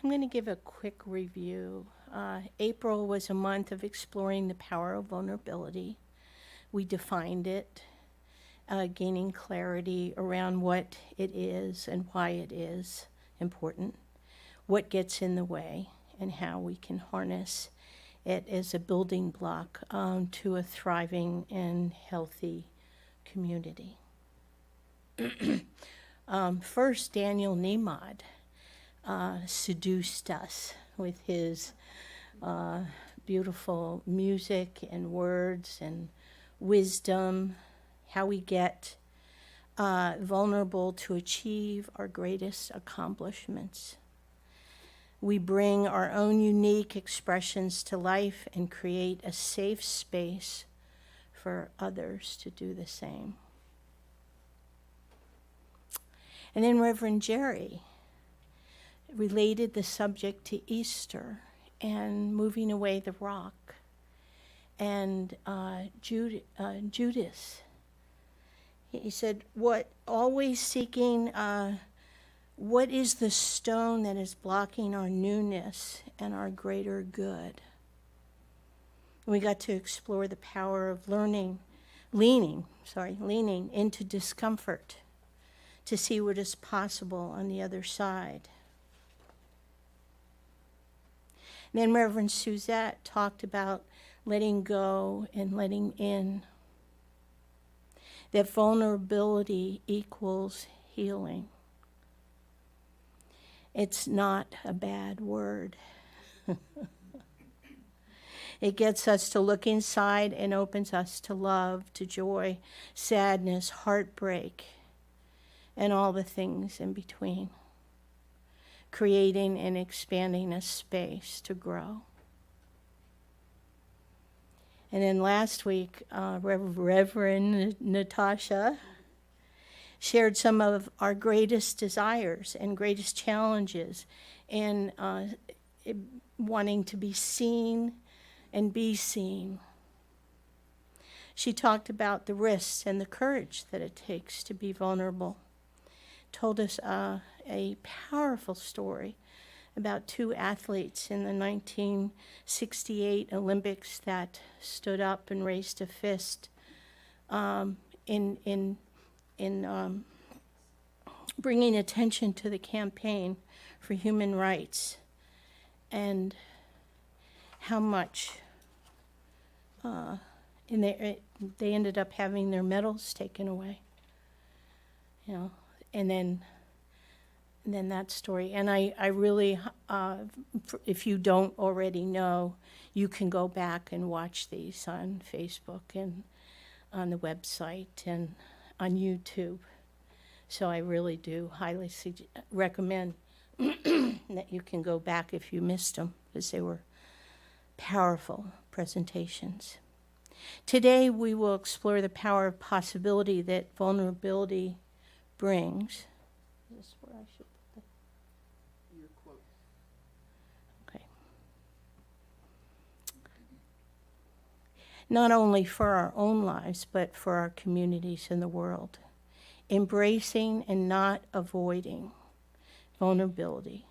I'm going to give a quick review. April was a month of exploring the power of vulnerability. We defined it, gaining clarity around what it is and why it is important, what gets in the way, and how we can harness it as a building block to a thriving and healthy community. First, Daniel Nemod seduced us with his beautiful music and words and wisdom, how we get vulnerable to achieve our greatest accomplishments. We bring our own unique expressions to life and create a safe space for others to do the same. And then Reverend Jerry related the subject to Easter and moving away the rock. And Judas, he said, always seeking, what is the stone that is blocking our newness and our greater good? We got to explore the power of leaning into discomfort to see what is possible on the other side. And then Reverend Suzette talked about letting go and letting in, that vulnerability equals healing. It's not a bad word. It gets us to look inside and opens us to love, to joy, sadness, heartbreak, and all the things in between, creating and expanding a space to grow. And then last week, Reverend Natasha shared some of our greatest desires and greatest challenges in wanting to be seen and be seen. She talked about the risks and the courage that it takes to be vulnerable. Told us a powerful story about two athletes in the 1968 Olympics that stood up and raised a fist in bringing attention to the campaign for human rights, and how much and they ended up having their medals taken away, and then that story. And I really, if you don't already know, you can go back and watch these on Facebook and on the website and on YouTube. So I really do highly recommend that you can go back if you missed them, because they were powerful presentations. Today we will explore the power of possibility that vulnerability brings. Is this where I should put your quote? Okay. Not only for our own lives, but for our communities in the world. Embracing and not avoiding vulnerability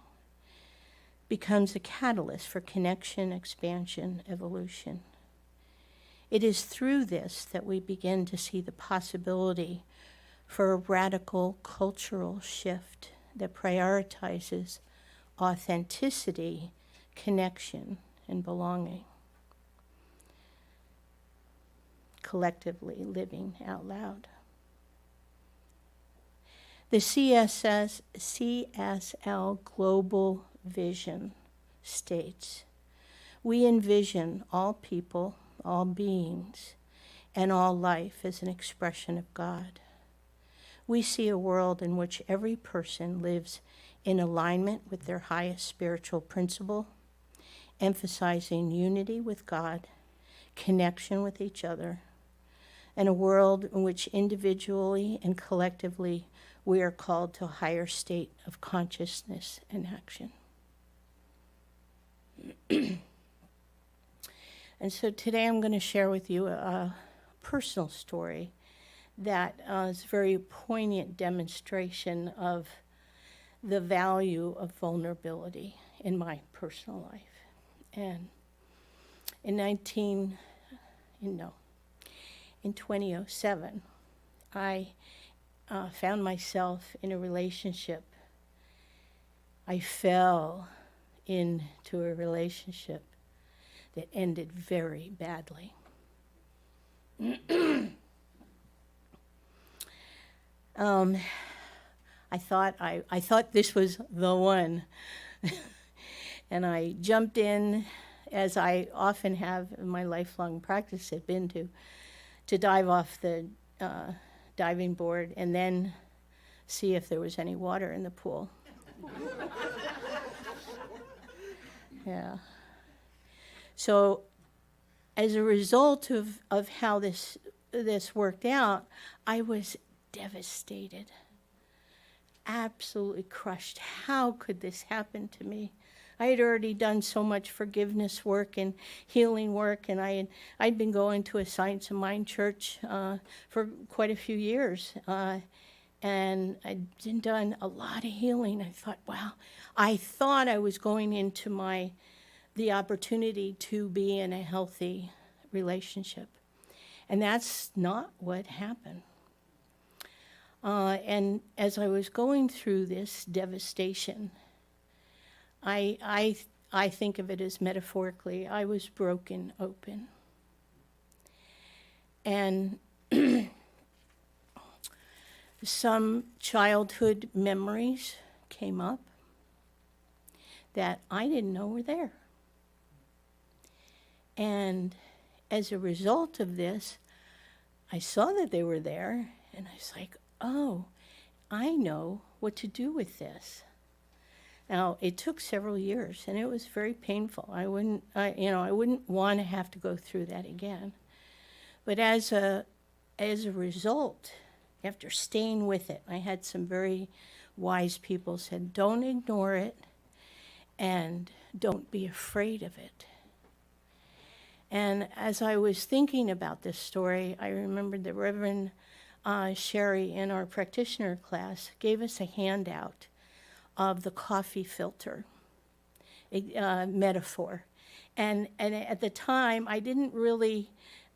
becomes a catalyst for connection, expansion, evolution. It is through this that we begin to see the possibility for a radical cultural shift that prioritizes authenticity, connection, and belonging. Collectively living out loud. The CSL Global Vision states, we envision all people, all beings, and all life as an expression of God. We see a world in which every person lives in alignment with their highest spiritual principle, emphasizing unity with God, connection with each other, and a world in which individually and collectively we are called to a higher state of consciousness and action. And so today I'm going to share with you a personal story that is a very poignant demonstration of the value of vulnerability in my personal life. And in 2007, I found myself in a relationship. I fell into a relationship that ended very badly. I thought this was the one, and I jumped in, as I often have in my lifelong practice, had been to dive off the diving board and then see if there was any water in the pool. Yeah. So, as a result of how this worked out, I was devastated, absolutely crushed. How could this happen to me? I had already done so much forgiveness work and healing work, and I'd been going to a Science of Mind church for quite a few years, and I'd done a lot of healing. I thought, wow, I thought I was going into the opportunity to be in a healthy relationship, and that's not what happened. And as I was going through this devastation, I think of it as metaphorically, I was broken open. And some childhood memories came up that I didn't know were there. And as a result of this, I saw that they were there, and I was like, oh, I know what to do with this. Now, it took several years, and it was very painful. I wouldn't want to have to go through that again. But as a result, after staying with it, I had some very wise people said, don't ignore it, and don't be afraid of it. And as I was thinking about this story, I remembered that Reverend Sherry in our practitioner class gave us a handout of the coffee filter metaphor. And at the time, I didn't really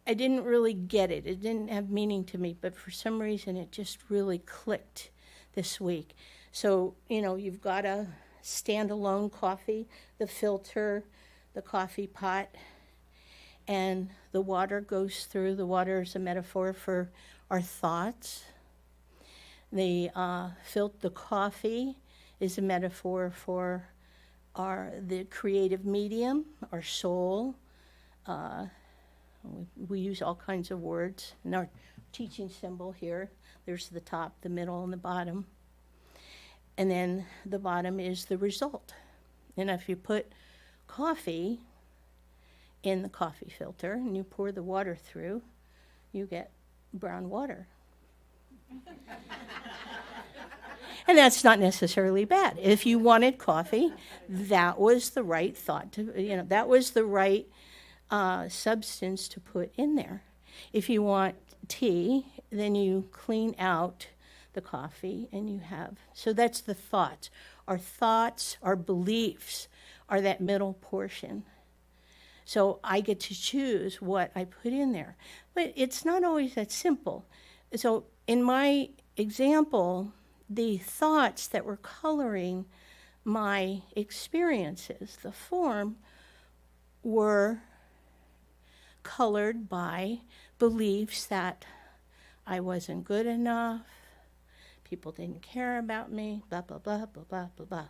get it. It didn't have meaning to me, but for some reason, it just really clicked this week. So, you've got a standalone coffee, the filter, the coffee pot, and the water goes through. The water is a metaphor for our thoughts. The coffee is a metaphor for the creative medium, our soul. We use all kinds of words. In our teaching symbol here, there's the top, the middle, and the bottom. And then the bottom is the result. And if you put coffee in the coffee filter and you pour the water through, you get brown water. And that's not necessarily bad. If you wanted coffee, that was the right thought that was the right substance to put in there. If you want tea, then you clean out the coffee and you have. So that's the thoughts. Our thoughts, our beliefs are that middle portion. So I get to choose what I put in there. But it's not always that simple. So in my example, the thoughts that were coloring my experiences, the form, were colored by beliefs that I wasn't good enough, people didn't care about me, blah, blah, blah, blah, blah, blah, blah.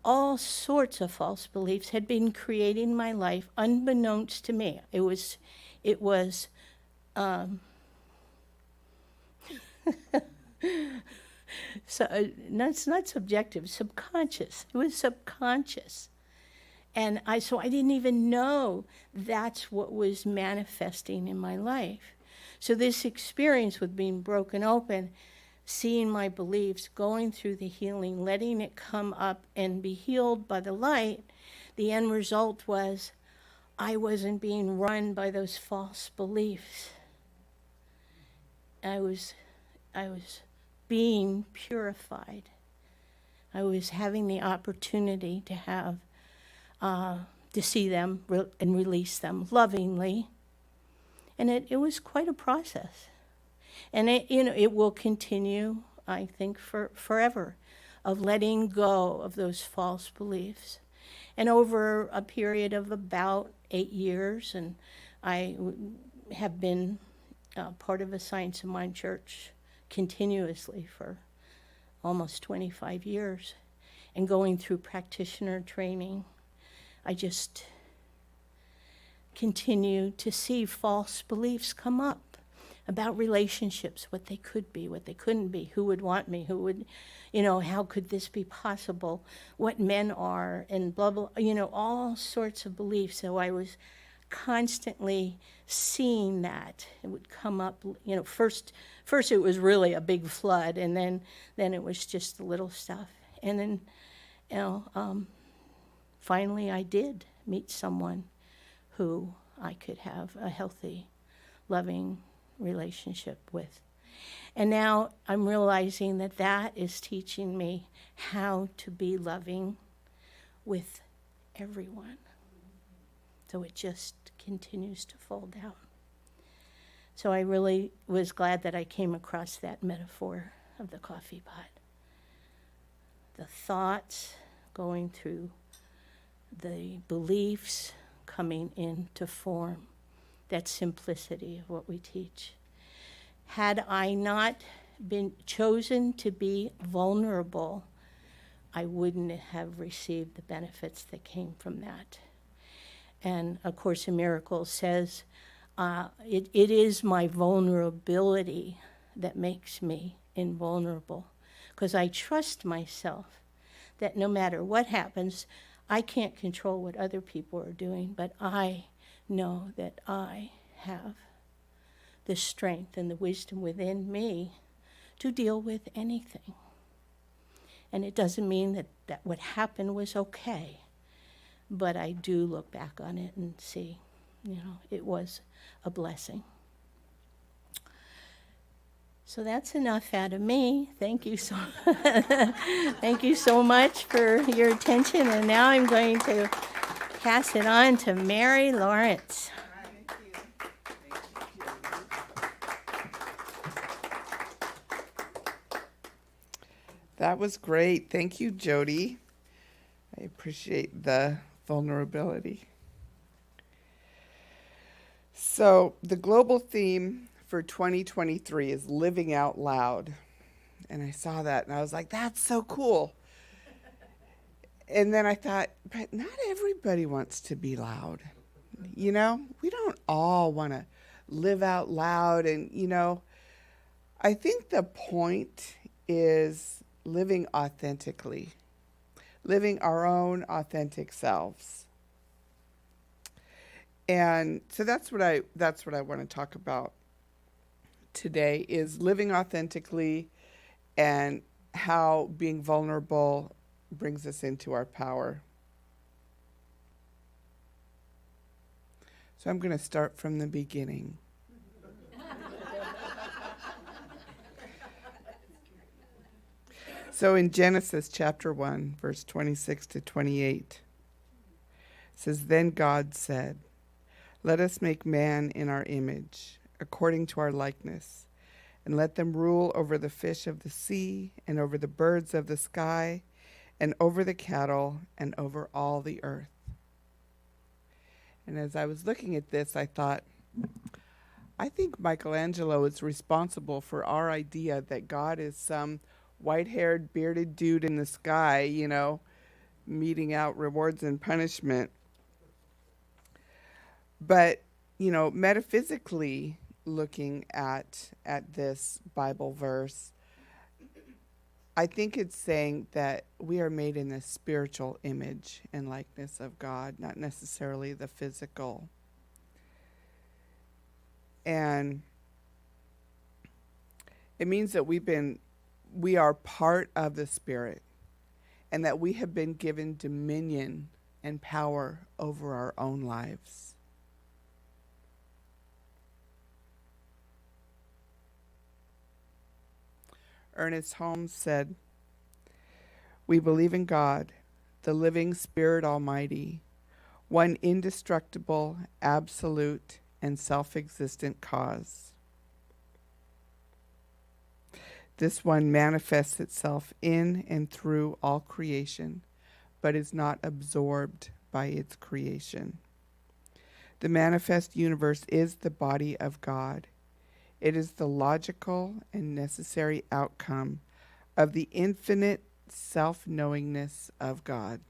All sorts of false beliefs had been creating my life unbeknownst to me. It was so it's not subjective, subconscious. It was subconscious. And so I didn't even know that's what was manifesting in my life. So this experience with being broken open, seeing my beliefs, going through the healing, letting it come up and be healed by the light, the end result was I wasn't being run by those false beliefs. I was being purified I was having the opportunity to have, to see them and release them lovingly. And it was quite a process. And it will continue, I think, forever, of letting go of those false beliefs. And over a period of about 8 years, and I have been part of a Science of Mind church continuously for almost 25 years, and going through practitioner training, I just continue to see false beliefs come up about relationships, what they could be, what they couldn't be, who would want me, who would, how could this be possible, what men are, and blah, blah, all sorts of beliefs. So I was constantly seeing that. It would come up, first it was really a big flood, and then it was just the little stuff. And then, finally I did meet someone who I could have a healthy, loving relationship with. And now I'm realizing that that is teaching me how to be loving with everyone. So it just continues to fold down. So I really was glad that I came across that metaphor of the coffee pot. The thoughts going through the beliefs coming into form. That simplicity of what we teach. Had I not been chosen to be vulnerable, I wouldn't have received the benefits that came from that. And A Course in Miracles says, it is my vulnerability that makes me invulnerable, because I trust myself that no matter what happens, I can't control what other people are doing, but I know that I have the strength and the wisdom within me to deal with anything. And it doesn't mean that what happened was okay, but I do look back on it and see, it was a blessing. So that's enough out of me. Thank you so thank you so much for your attention. And now I'm going to pass it on to Mary Lawrence. That was great. Thank you, Jody. I appreciate the vulnerability. So the global theme for 2023 is living out loud. And I saw that and I was like, that's so cool. And then I thought, but not everybody wants to be loud. We don't all want to live out loud. And, I think the point is living authentically, living our own authentic selves. And so that's what I want to talk about today, is living authentically and how being vulnerable brings us into our power. So I'm going to start from the beginning. So in Genesis chapter 1, verse 26 to 28, it says, "Then God said, 'Let us make man in our image, according to our likeness, and let them rule over the fish of the sea, and over the birds of the sky, and over the cattle, and over all the earth.'" And as I was looking at this, I thought, I think Michelangelo is responsible for our idea that God is some white-haired, bearded dude in the sky, meting out rewards and punishment. But, metaphysically looking at this Bible verse, I think it's saying that we are made in the spiritual image and likeness of God, not necessarily the physical. And it means that we are part of the Spirit, and that we have been given dominion and power over our own lives. Ernest Holmes said, We believe in God, the living Spirit Almighty, one indestructible, absolute, and self-existent cause. This one manifests itself in and through all creation, but is not absorbed by its creation. The manifest universe is the body of God. It is the logical and necessary outcome of the infinite self-knowingness of God.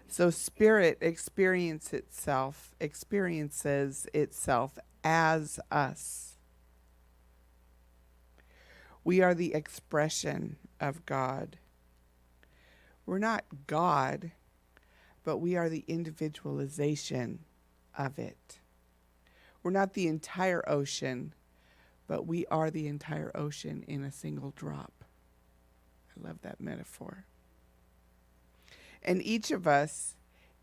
So spirit experiences itself as us. We are the expression of God. We're not God, but we are the individualization of it. We're not the entire ocean, but we are the entire ocean in a single drop. I love that metaphor. And each of us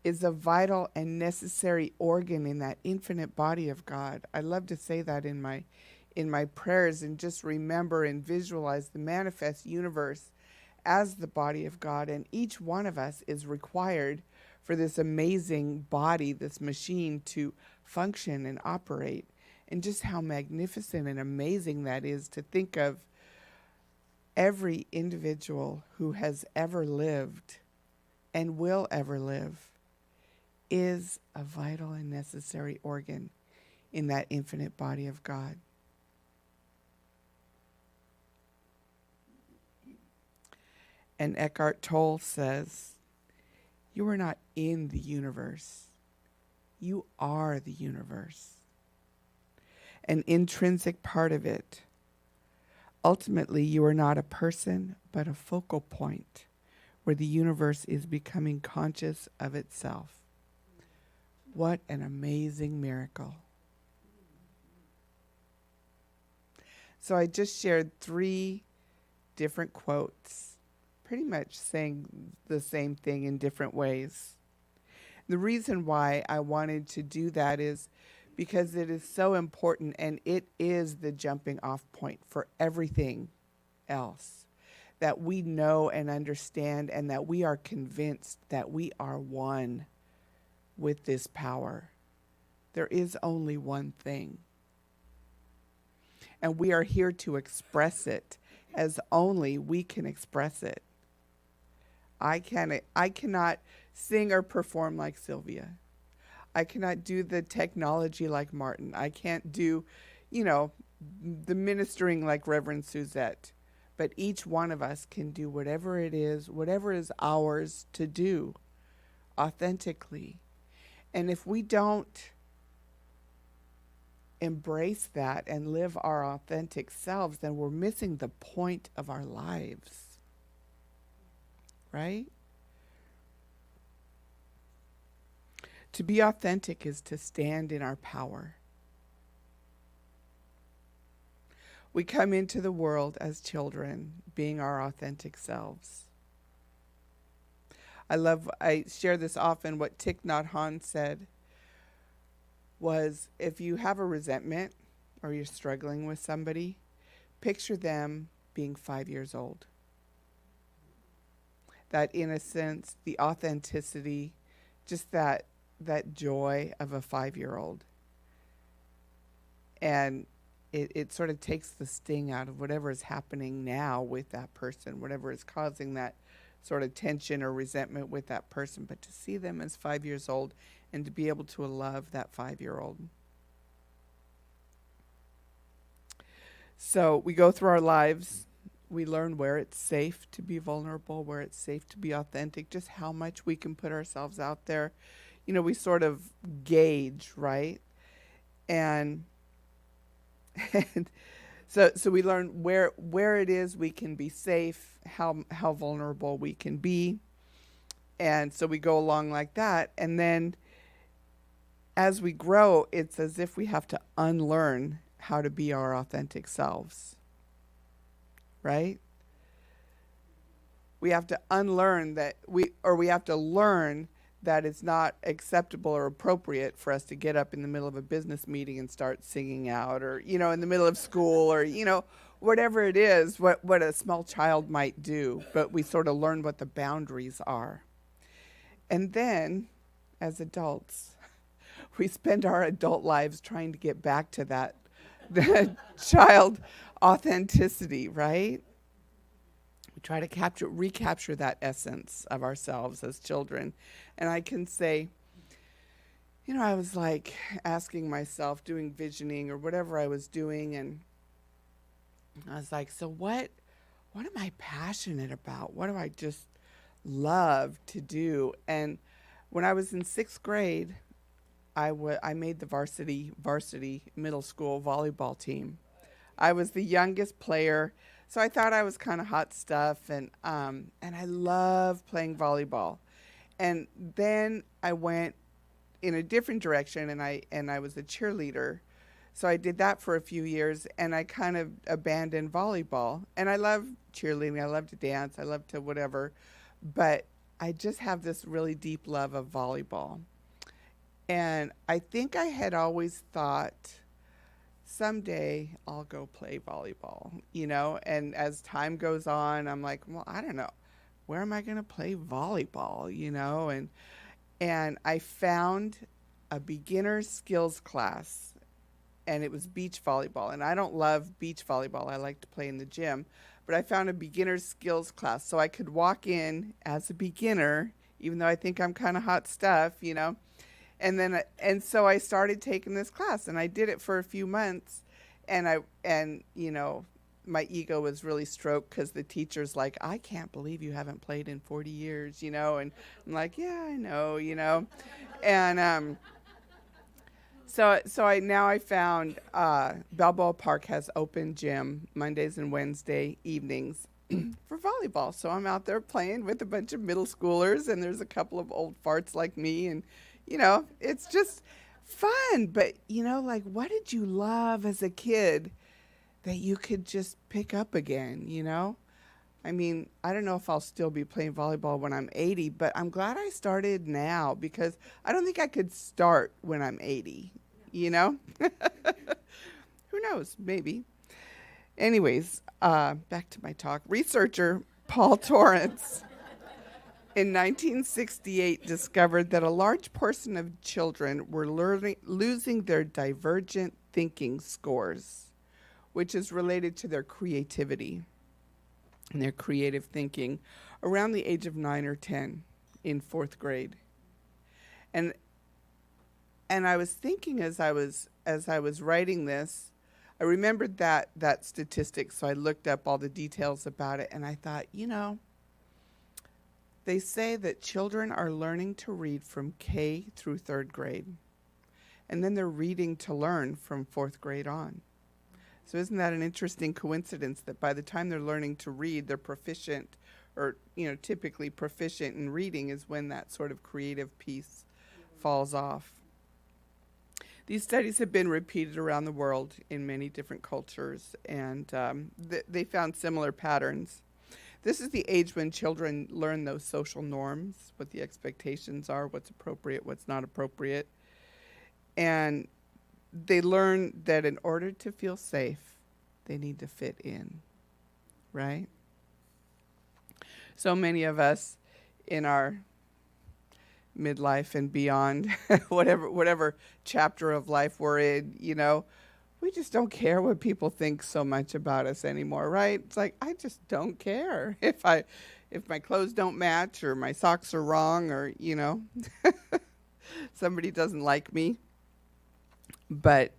is a vital and necessary organ in that infinite body of God. I love to say that in my prayers, and just remember and visualize the manifest universe as the body of God. And each one of us is required for this amazing body, this machine, to function and operate. And just how magnificent and amazing that is to think of every individual who has ever lived and will ever live is a vital and necessary organ in that infinite body of God. And Eckhart Tolle says, you are not in the universe. You are the universe, an intrinsic part of it. Ultimately, you are not a person, but a focal point where the universe is becoming conscious of itself. What an amazing miracle. So I just shared 3 different quotes, pretty much saying the same thing in different ways. The reason why I wanted to do that is because it is so important, and it is the jumping off point for everything else, that we know and understand, and that we are convinced that we are one with this power. There is only one thing, and we are here to express it as only we can express it. I cannot sing or perform like Sylvia. I cannot do the technology like Martin. I can't do, the ministering like Reverend Suzette. But each one of us can do whatever it is, whatever is ours to do authentically. And if we don't embrace that and live our authentic selves, then we're missing the point of our lives. Right? To be authentic is to stand in our power. We come into the world as children, being our authentic selves. I share this often. What Thich Nhat Hanh said was, if you have a resentment or you're struggling with somebody, picture them being 5 years old. That innocence, the authenticity, just that joy of a 5-year-old. And it sort of takes the sting out of whatever is happening now with that person, whatever is causing that sort of tension or resentment with that person. But to see them as 5 years old and to be able to love that 5-year-old. So we go through our lives. We learn where it's safe to be vulnerable, where it's safe to be authentic, just how much we can put ourselves out there. We sort of gauge, right? And so we learn where it is we can be safe, how vulnerable we can be. And so we go along like that. And then as we grow, it's as if we have to unlearn how to be our authentic selves. Right? We have to unlearn that we have to learn that it's not acceptable or appropriate for us to get up in the middle of a business meeting and start singing out, or, in the middle of school, or, whatever it is, what a small child might do, but we sort of learn what the boundaries are. And then, as adults, we spend our adult lives trying to get back to that child authenticity, right? We try to recapture that essence of ourselves as children. And I can say, I was like asking myself, doing visioning or whatever I was doing, and I was like, so what am I passionate about? What do I just love to do? And when I was in 6th grade, I made the varsity middle school volleyball team. I was the youngest player, so I thought I was kind of hot stuff, and I love playing volleyball. And then I went in a different direction, and I was a cheerleader. So I did that for a few years, and I kind of abandoned volleyball. And I love cheerleading. I love to dance. I love to whatever. But I just have this really deep love of volleyball. And I think I had always thought, someday I'll go play volleyball, And as time goes on, I'm like, well, I don't know. Where am I going to play volleyball, And I found a beginner skills class, and it was beach volleyball. And I don't love beach volleyball. I like to play in the gym. But I found a beginner skills class, so I could walk in as a beginner, even though I think I'm kind of hot stuff, And so I started taking this class, and I did it for a few months, and my ego was really stroked because the teacher's like, I can't believe you haven't played in 40 years, and I'm like, yeah, I know, and so I found Balboa Park has open gym Mondays and Wednesday evenings for volleyball. So I'm out there playing with a bunch of middle schoolers, and there's a couple of old farts like me, and it's just fun. But what did you love as a kid that you could just pick up again? I mean, I don't know if I'll still be playing volleyball when I'm 80, but I'm glad I started now, because I don't think I could start when I'm 80, Who knows? Maybe. Anyways, back to my talk. Researcher Paul Torrance in 1968 discovered that a large portion of children were losing their divergent thinking scores, which is related to their creativity and their creative thinking, around the age of 9 or 10 in 4th grade. And I was thinking as I was writing this, I remembered that statistic, so I looked up all the details about it, and I thought, they say that children are learning to read from K through 3rd grade, and then they're reading to learn from 4th grade on. So isn't that an interesting coincidence that by the time they're learning to read, they're proficient, or typically proficient in reading is when that sort of creative piece falls off. These studies have been repeated around the world in many different cultures, and they found similar patterns. This is the age when children learn those social norms, what the expectations are, what's appropriate, what's not appropriate. And they learn that in order to feel safe, they need to fit in, right? So many of us in our midlife and beyond, whatever chapter of life we're in, we just don't care what people think so much about us anymore, right? It's like, I just don't care if my clothes don't match, or my socks are wrong, or somebody doesn't like me. But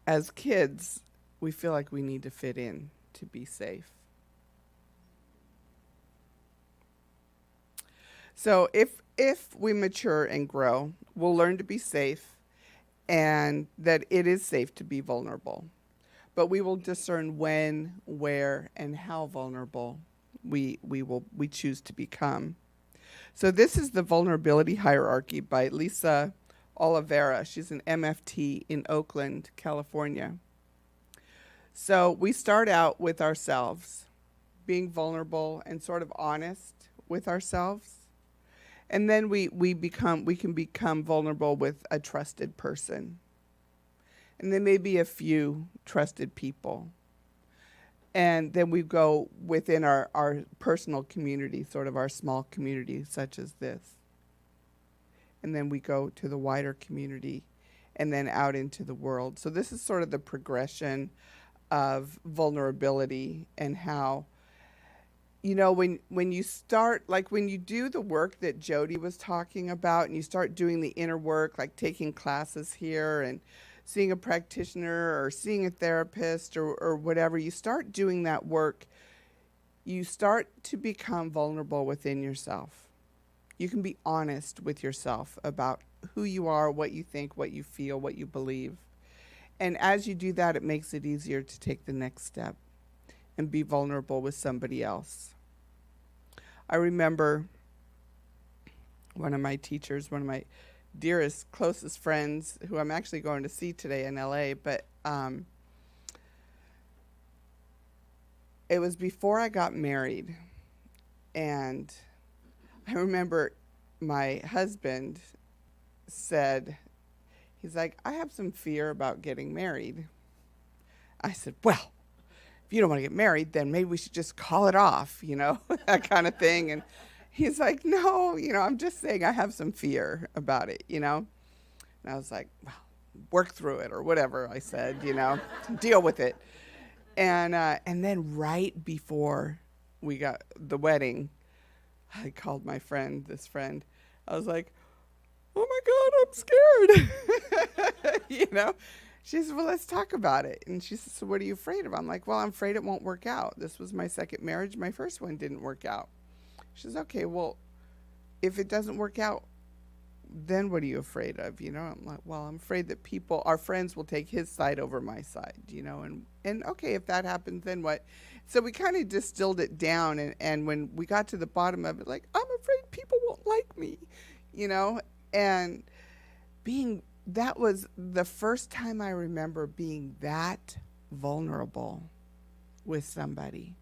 as kids, we feel like we need to fit in to be safe. So if we mature and grow, we'll learn to be safe, and that it is safe to be vulnerable. But we will discern when, where, and how vulnerable we choose to become. So this is the vulnerability hierarchy by Lisa Oliveira. She's an MFT in Oakland, California. So we start out with ourselves, being vulnerable and sort of honest with ourselves. And then we can become vulnerable with a trusted person. And there may be a few trusted people. And then we go within our personal community, sort of our small community, such as this. And then we go to the wider community and then out into the world. So this is sort of the progression of vulnerability and how, you know, when you start, like when you do the work that Jody was talking about and you start doing the inner work, like taking classes here and seeing a practitioner or seeing a therapist or whatever, you start doing that work, you start to become vulnerable within yourself. You can be honest with yourself about who you are, what you think, what you feel, what you believe. And as you do that, it makes it easier to take the next step and be vulnerable with somebody else. I remember one of my teachers, one of my dearest, closest friends, who I'm actually going to see today in LA, but it was before I got married. And I remember my husband said, he's like, I have some fear about getting married. I said, well, if you don't want to get married, then maybe we should just call it off, you know, that kind of thing. And he's like, no, you know, I'm just saying I have some fear about it, you know. And I was like, well, work through it or whatever I said, you know, deal with it. And then right before we got the wedding, I called my friend, this friend. I was like, oh my God, I'm scared. You know, she said, well, let's talk about it. And she said, so what are you afraid of? I'm like, well, I'm afraid it won't work out. This was my second marriage. My first one didn't work out. She says, okay, well, if it doesn't work out, then what are you afraid of? You know, I'm like, well, I'm afraid that our friends will take his side over my side, you know, and okay, if that happens, then what? So we kind of distilled it down. And when we got to the bottom of it, like, I'm afraid people won't like me, you know, and that was the first time I remember being that vulnerable with somebody.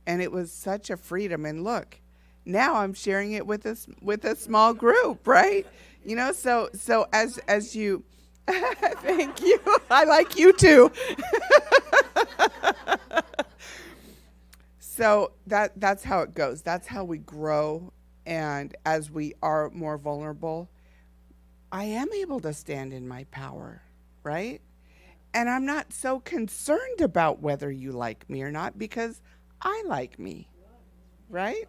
And it was such a freedom. And look, now I'm sharing it with a small group, right? You know, so as you, thank you. I like you too. So that's how it goes. That's how we grow. And as we are more vulnerable, I am able to stand in my power, right? And I'm not so concerned about whether you like me or not because I like me, right?